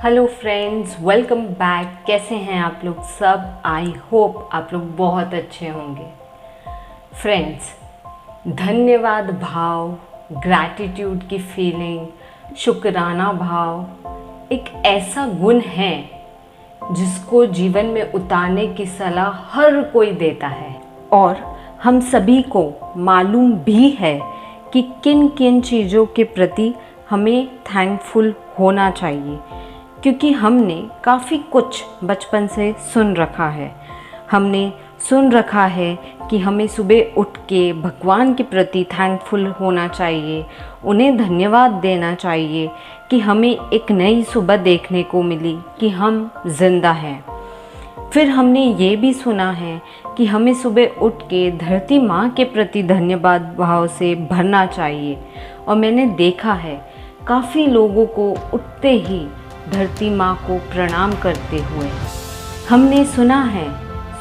Hello friends, welcome back. कैसे हैं आप लोग सब? आई होप आप लोग बहुत अच्छे होंगे। फ्रेंड्स, धन्यवाद भाव, ग्रैटिट्यूड की फीलिंग, शुक्राना भाव एक ऐसा गुण है जिसको जीवन में उतारने की सलाह हर कोई देता है और हम सभी को मालूम भी है कि किन किन चीज़ों के प्रति हमें थैंकफुल होना चाहिए, क्योंकि हमने काफ़ी कुछ बचपन से सुन रखा है। हमने सुन रखा है कि हमें सुबह उठ के भगवान के प्रति थैंकफुल होना चाहिए, उन्हें धन्यवाद देना चाहिए कि हमें एक नई सुबह देखने को मिली, कि हम जिंदा हैं। फिर हमने ये भी सुना है कि हमें सुबह उठ के धरती माँ के प्रति धन्यवाद भाव से भरना चाहिए। और मैंने देखा है काफ़ी लोगों को उठते ही धरती माँ को प्रणाम करते हुए। हमने सुना है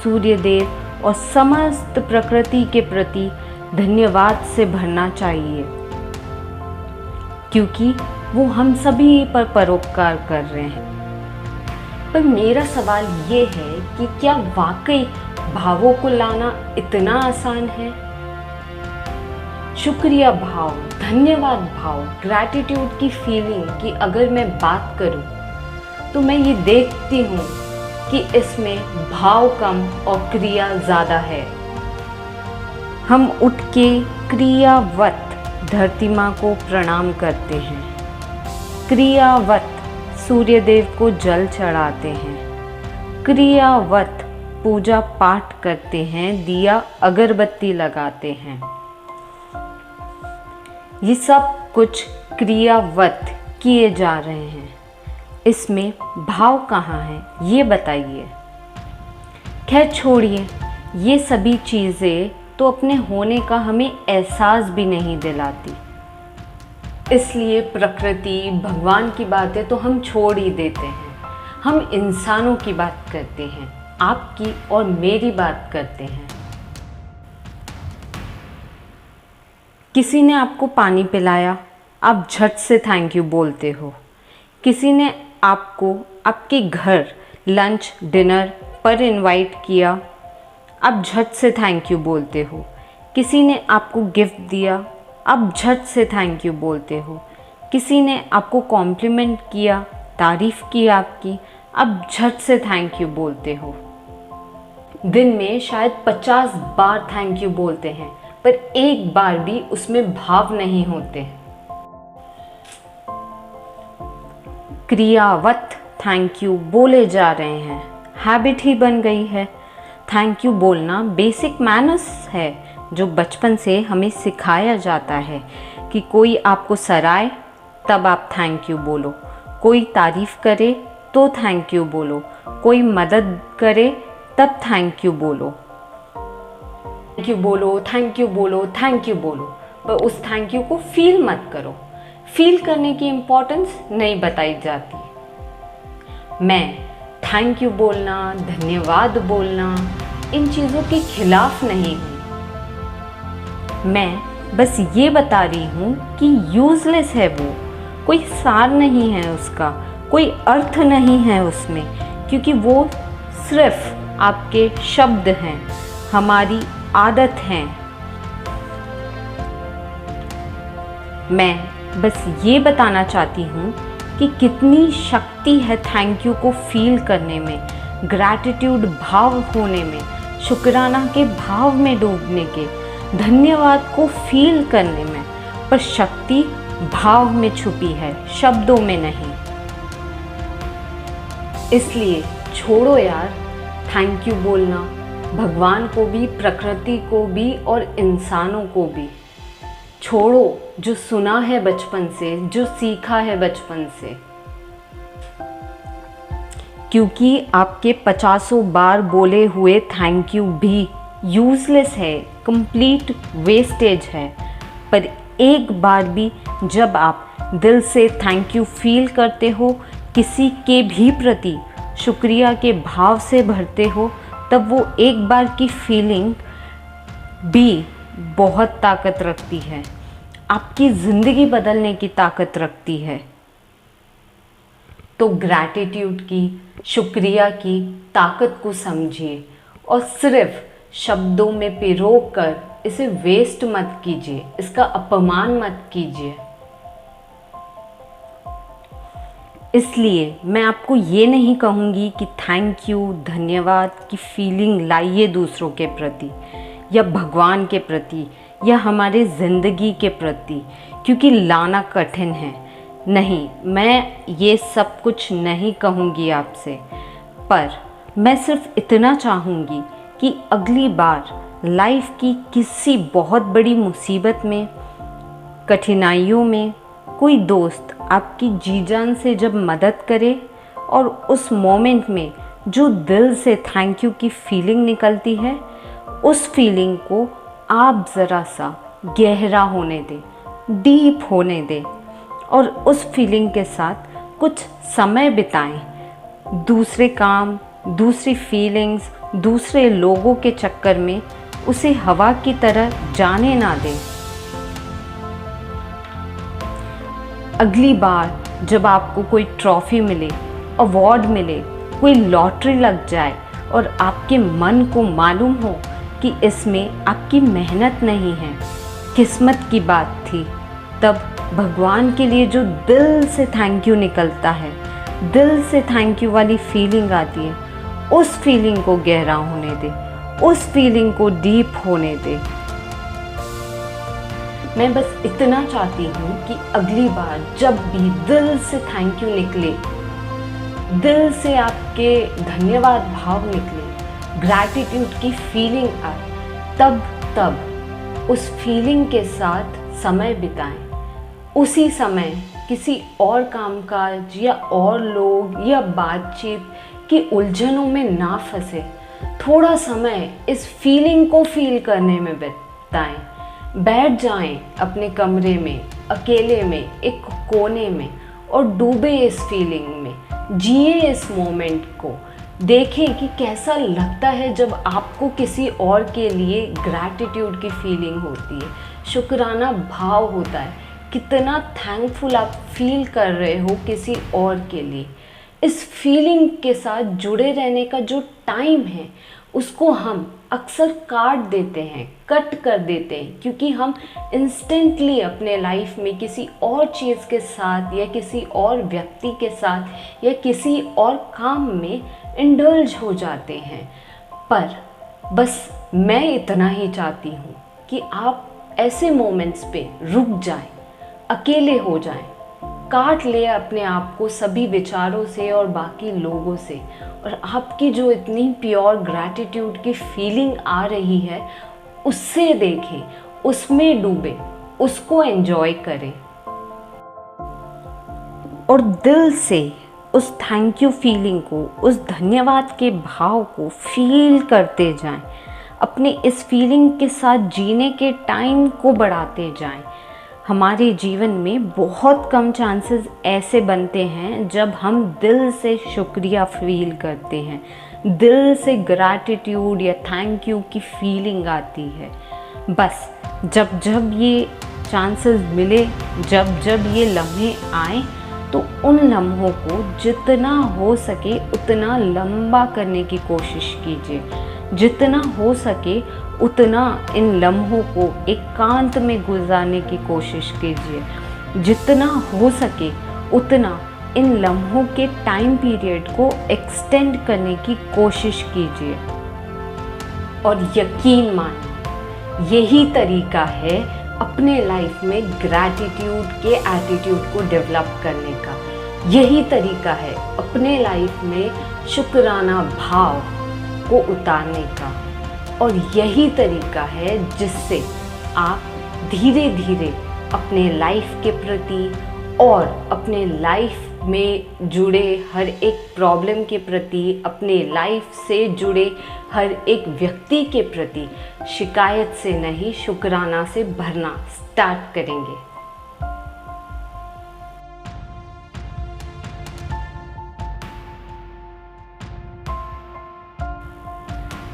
सूर्य देव और समस्त प्रकृति के प्रति धन्यवाद से भरना चाहिए, क्योंकि वो हम सभी पर परोपकार कर रहे हैं। पर मेरा सवाल ये है कि क्या वाकई भावों को लाना इतना आसान है? शुक्रिया भाव, धन्यवाद भाव, ग्रैटिट्यूड की फीलिंग की अगर मैं बात करूं तो मैं ये देखती हूँ कि इसमें भाव कम और क्रिया ज़्यादा है। हम उठ के क्रियावत धरती माँ को प्रणाम करते हैं, क्रियावत सूर्य देव को जल चढ़ाते हैं, क्रियावत पूजा पाठ करते हैं, दिया अगरबत्ती लगाते हैं। ये सब कुछ क्रियावत किए जा रहे हैं। इसमें भाव कहाँ है ये बताइए। खैर छोड़िए, ये सभी चीज़ें तो अपने होने का हमें एहसास भी नहीं दिलाती, इसलिए प्रकृति भगवान की बातें तो हम छोड़ ही देते हैं। हम इंसानों की बात करते हैं, आपकी और मेरी बात करते हैं। किसी ने आपको पानी पिलाया, आप झट से थैंक यू बोलते हो। किसी ने आपको आपके घर लंच डिनर पर इनवाइट किया, आप झट से थैंक यू बोलते हो। किसी ने आपको गिफ्ट दिया, आप झट से थैंक यू बोलते हो। किसी ने आपको कॉम्प्लीमेंट किया, तारीफ़ की आपकी, आप झट से थैंक यू बोलते हो। दिन में शायद 50 बार थैंक यू बोलते हैं, पर एक बार भी उसमें भाव नहीं होते। क्रियावत थैंक यू बोले जा रहे हैं, हैबिट ही बन गई है। थैंक यू बोलना बेसिक मैनर्स है जो बचपन से हमें सिखाया जाता है कि कोई आपको सराहे तब आप थैंक यू बोलो, कोई तारीफ़ करे तो थैंक यू बोलो, कोई मदद करे तब थैंक यू बोलो। थैंक यू बोलो, थैंक यू बोलो, थैंक यू बोलो, पर उस थैंक यू को फील मत करो। फील करने की इम्पोर्टेंस नहीं बताई जाती। मैं थैंक यू बोलना, धन्यवाद बोलना, इन चीज़ों के खिलाफ नहीं हूँ। मैं बस ये बता रही हूँ कि यूज़लेस है वो, कोई सार नहीं है उसका, कोई अर्थ नहीं है उसमें, क्योंकि वो सिर्फ आपके शब्द हैं, हमारी आदत हैं। मैं बस ये बताना चाहती हूँ कि कितनी शक्ति है थैंक यू को फील करने में, ग्रैटिट्यूड भाव होने में, शुक्राना के भाव में डूबने के, धन्यवाद को फील करने में। पर शक्ति भाव में छुपी है, शब्दों में नहीं। इसलिए छोड़ो यार थैंक यू बोलना, भगवान को भी, प्रकृति को भी और इंसानों को भी। छोड़ो जो सुना है बचपन से, जो सीखा है बचपन से, क्योंकि आपके 50 बार बोले हुए थैंक यू भी यूज़लेस है, कंप्लीट वेस्टेज है। पर एक बार भी जब आप दिल से थैंक यू फील करते हो, किसी के भी प्रति शुक्रिया के भाव से भरते हो, तब वो एक बार की फीलिंग भी बहुत ताकत रखती है, आपकी ज़िंदगी बदलने की ताकत रखती है। तो ग्रैटिट्यूड की, शुक्रिया की ताकत को समझिए और सिर्फ शब्दों में पिरोक कर इसे वेस्ट मत कीजिए, इसका अपमान मत कीजिए। इसलिए मैं आपको ये नहीं कहूँगी कि थैंक यू, धन्यवाद की फीलिंग लाइए दूसरों के प्रति या भगवान के प्रति या हमारे ज़िंदगी के प्रति, क्योंकि लाना कठिन है। नहीं, मैं ये सब कुछ नहीं कहूँगी आपसे, पर मैं सिर्फ इतना चाहूँगी कि अगली बार लाइफ की किसी बहुत बड़ी मुसीबत में, कठिनाइयों में कोई दोस्त आपकी जी जान से जब मदद करे और उस मोमेंट में जो दिल से थैंक यू की फीलिंग निकलती है, उस फीलिंग को आप ज़रा सा गहरा होने दें, डीप होने दें और उस फीलिंग के साथ कुछ समय बिताएं। दूसरे काम, दूसरी फीलिंग्स, दूसरे लोगों के चक्कर में उसे हवा की तरह जाने ना दें। अगली बार जब आपको कोई ट्रॉफी मिले, अवार्ड मिले, कोई लॉटरी लग जाए और आपके मन को मालूम हो कि इसमें आपकी मेहनत नहीं है, किस्मत की बात थी, तब भगवान के लिए जो दिल से थैंक यू निकलता है, दिल से थैंक यू वाली फीलिंग आती है, उस फीलिंग को गहरा होने दे, उस फीलिंग को डीप होने दे। मैं बस इतना चाहती हूँ कि अगली बार जब भी दिल से थैंक यू निकले, दिल से आपके धन्यवाद भाव निकले, ग्रैटिट्यूड की फीलिंग आए, तब उस फीलिंग के साथ समय बिताएं। उसी समय किसी और कामकाज या और लोग या बातचीत की उलझनों में ना फंसे। थोड़ा समय इस फीलिंग को फील करने में बिताएं। बैठ जाएं अपने कमरे में, अकेले में, एक कोने में और डूबे इस फीलिंग में, जिए इस मोमेंट को। देखें कि कैसा लगता है जब आपको किसी और के लिए ग्रैटिट्यूड की फीलिंग होती है, शुक्राना भाव होता है, कितना थैंकफुल आप फील कर रहे हो किसी और के लिए। इस फीलिंग के साथ जुड़े रहने का जो टाइम है उसको हम अक्सर काट देते हैं, कट कर देते हैं, क्योंकि हम इंस्टेंटली अपने लाइफ में किसी और चीज़ के साथ या किसी और व्यक्ति के साथ या किसी और काम में इंडल्ज हो जाते हैं। पर बस मैं इतना ही चाहती हूँ कि आप ऐसे मोमेंट्स पे रुक जाएं, अकेले हो जाएं, काट ले अपने आप को सभी विचारों से और बाकी लोगों से, और आपकी जो इतनी प्योर ग्रैटिट्यूड की फीलिंग आ रही है उससे देखें, उसमें डूबे, उसको एंजॉय करें और दिल से उस थैंक यू फीलिंग को, उस धन्यवाद के भाव को फील करते जाएं। अपने इस फीलिंग के साथ जीने के टाइम को बढ़ाते जाएं। हमारे जीवन में बहुत कम चांसेस ऐसे बनते हैं जब हम दिल से शुक्रिया फील करते हैं, दिल से ग्रैटिट्यूड या थैंक यू की फीलिंग आती है। बस जब जब ये चांसेस मिले, जब जब ये लम्हे आए, तो उन लम्हों को जितना हो सके उतना लंबा करने की कोशिश कीजिए। जितना हो सके उतना इन लम्हों को एकांत में गुजारने की कोशिश कीजिए। जितना हो सके उतना इन लम्हों के टाइम पीरियड को एक्सटेंड करने की कोशिश कीजिए। और यकीन मानिए, यही तरीका है अपने लाइफ में ग्रैटिट्यूड के एटीट्यूड को डेवलप करने का। यही तरीका है अपने लाइफ में शुक्राना भाव को उतारने का। और यही तरीका है जिससे आप धीरे धीरे अपने लाइफ के प्रति और अपने लाइफ में जुड़े हर एक प्रॉब्लम के प्रति, अपने लाइफ से जुड़े हर एक व्यक्ति के प्रति शिकायत से नहीं, शुक्राना से भरना स्टार्ट करेंगे।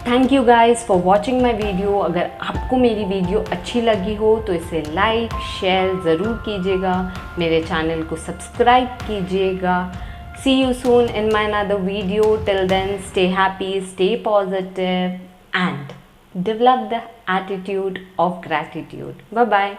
Thank you guys for watching my video. अगर आपको मेरी वीडियो अच्छी लगी हो तो इसे लाइक शेयर ज़रूर कीजिएगा, मेरे चैनल को सब्सक्राइब कीजिएगा। See you soon in my another video. Till then, stay happy, stay positive, and develop the attitude of gratitude. Bye bye.